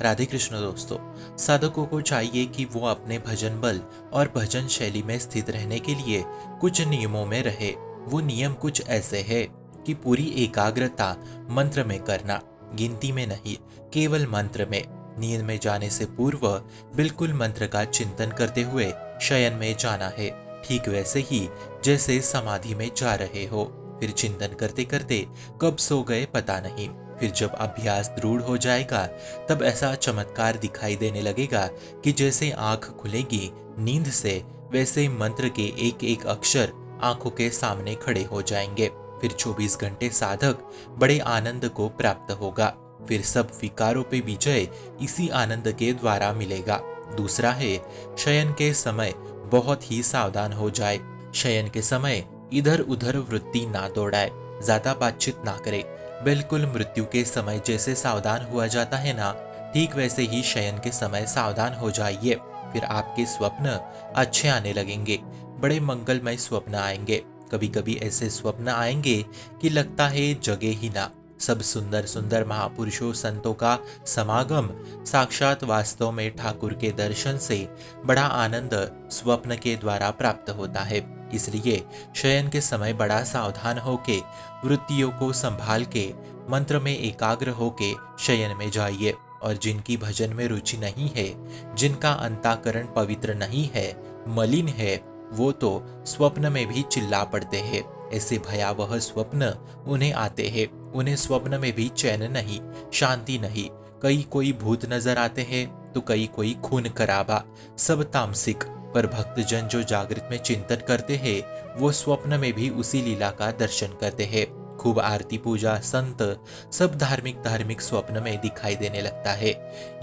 राधे कृष्ण दोस्तों। साधकों को चाहिए कि वो अपने भजन बल और भजन शैली में स्थित रहने के लिए कुछ नियमों में रहे। वो नियम कुछ ऐसे है कि पूरी एकाग्रता मंत्र में करना, गिनती में नहीं, केवल मंत्र में। नींद में जाने से पूर्व बिल्कुल मंत्र का चिंतन करते हुए शयन में जाना है, ठीक वैसे ही जैसे समाधि में जा रहे हो। फिर चिंतन करते करते कब सो गए पता नहीं। फिर जब अभ्यास दृढ़ हो जाएगा तब ऐसा चमत्कार दिखाई देने लगेगा कि जैसे आंख खुलेगी नींद से, वैसे मंत्र के एक एक अक्षर आंखों के सामने खड़े हो जाएंगे। फिर 24 घंटे साधक बड़े आनंद को प्राप्त होगा। फिर सब विकारों पे विजय इसी आनंद के द्वारा मिलेगा। दूसरा है, शयन के समय बहुत ही सावधान हो जाए। शयन के समय इधर उधर वृत्ति ना दौड़ाए, ज्यादा बातचीत ना करे। बिल्कुल मृत्यु के समय जैसे सावधान हुआ जाता है ना, ठीक वैसे ही शयन के समय सावधान हो जाइए। फिर आपके स्वप्न अच्छे आने लगेंगे, बड़े मंगलमय स्वप्न आएंगे। कभी कभी ऐसे स्वप्न आएंगे कि लगता है जगे ही ना। सब सुंदर सुंदर महापुरुषों संतों का समागम, साक्षात वास्तव में ठाकुर के दर्शन से बड़ा आनंद स्वप्न के द्वारा प्राप्त होता है। इसलिए शयन के समय बड़ा सावधान होके, वृत्तियों को संभाल के, मंत्र में एकाग्र होके शयन में जाइए। और जिनकी भजन में रुचि नहीं है, जिनका अंतःकरण पवित्र नहीं है, मलिन है, वो तो स्वप्न में भी चिल्ला पड़ते हैं। ऐसे भयावह स्वप्न उन्हें आते हैं। उन्हें स्वप्न में भी चैन नहीं, शांति नहीं। कई कोई भूत नजर आते हैं तो कई कोई खून खराबा, सब तामसिक। पर भक्तजन जो जागृत में चिंतन करते हैं, वो स्वप्न में भी उसी लीला का दर्शन करते हैं। खूब आरती पूजा संत सब धार्मिक धार्मिक स्वप्न में दिखाई देने लगता है।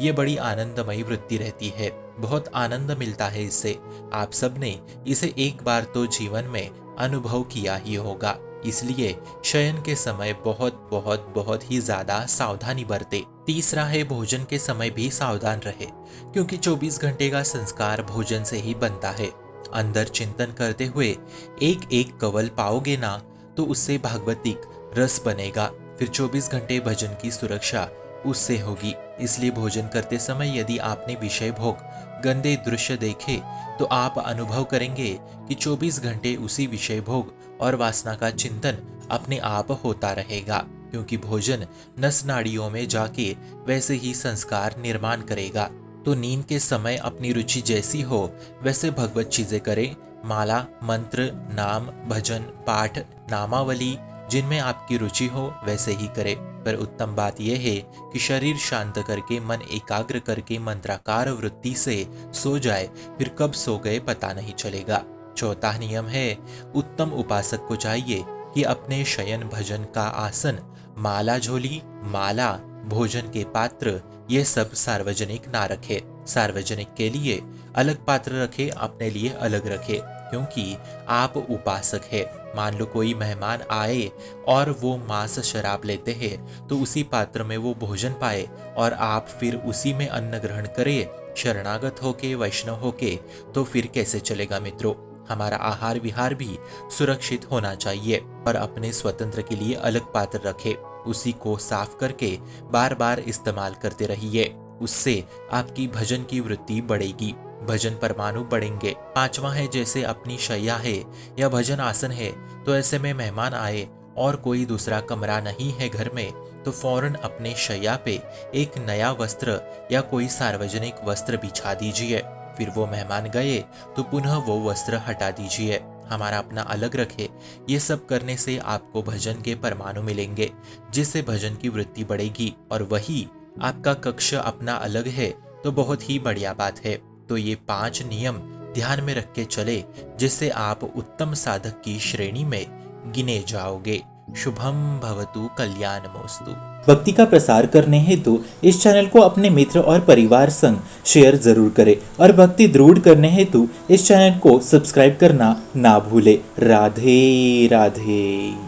ये बड़ी आनंदमयी वृत्ति रहती है, बहुत आनंद मिलता है इससे। आप सबने इसे एक बार तो जीवन में अनुभव किया ही होगा। इसलिए शयन के समय बहुत बहुत बहुत ही ज्यादा सावधानी बरते। तीसरा है, भोजन के समय भी सावधान रहे, क्योंकि 24 घंटे का संस्कार भोजन से ही बनता है। अंदर चिंतन करते हुए एक एक कवल पाओगे ना, तो उससे भागवतिक रस बनेगा। फिर 24 घंटे भजन की सुरक्षा उससे होगी। इसलिए भोजन करते समय यदि आपने विषय भोग, गंदे दृश्य देखे, तो आप अनुभव करेंगे कि 24 घंटे उसी विषय भोग और वासना का चिंतन अपने आप होता रहेगा, क्योंकि भोजन नस नाड़ियों में जाके वैसे ही संस्कार निर्माण करेगा। तो नींद के समय अपनी रुचि जैसी हो वैसे भगवत चीजें करें। माला, मंत्र, नाम, भजन, पाठ, नामावली, जिनमें आपकी रुचि हो वैसे ही करें। पर उत्तम बात यह है कि शरीर शांत करके, मन एकाग्र करके मंत्राकार वृत्ति से सो जाए। फिर कब सो गए पता नहीं चलेगा। चौथा नियम है, उत्तम उपासक को चाहिए कि अपने शयन भजन का आसन, माला झोली, माला, भोजन के पात्र, ये सब सार्वजनिक ना रखे। सार्वजनिक के लिए अलग पात्र रखे, अपने लिए अलग रखे, क्योंकि आप उपासक है। मान लो कोई मेहमान आए और वो मांस शराब लेते हैं, तो उसी पात्र में वो भोजन पाए और आप फिर उसी में अन्न ग्रहण करें, शरणागत होके, वैष्णव होके, तो फिर कैसे चलेगा मित्रों। हमारा आहार विहार भी सुरक्षित होना चाहिए। और अपने स्वतंत्र के लिए अलग पात्र रखे, उसी को साफ करके बार बार इस्तेमाल करते रहिए। उससे आपकी भजन की वृत्ति बढ़ेगी, भजन परमाणु बढ़ेंगे। पांचवा है, जैसे अपनी शैया है या भजन आसन है, तो ऐसे में मेहमान आए और कोई दूसरा कमरा नहीं है घर में, तो फौरन अपने शैया पे एक नया वस्त्र या कोई सार्वजनिक वस्त्र बिछा दीजिए। फिर वो मेहमान गए तो पुनः वो वस्त्र हटा दीजिए, हमारा अपना अलग रखे। ये सब करने से आपको भजन के परमाणु मिलेंगे, जिससे भजन की वृत्ति बढ़ेगी। और वही आपका कक्ष अपना अलग है तो बहुत ही बढ़िया बात है। तो ये 5 नियम ध्यान में रख के चले, जिससे आप उत्तम साधक की श्रेणी में गिने जाओगे। शुभम भवतु कल्याणमोस्तु। भक्ति का प्रसार करने हेतु इस चैनल को अपने मित्र और परिवार संग शेयर जरूर करें और भक्ति दृढ़ करने हेतु इस चैनल को सब्सक्राइब करना ना भूले। राधे राधे।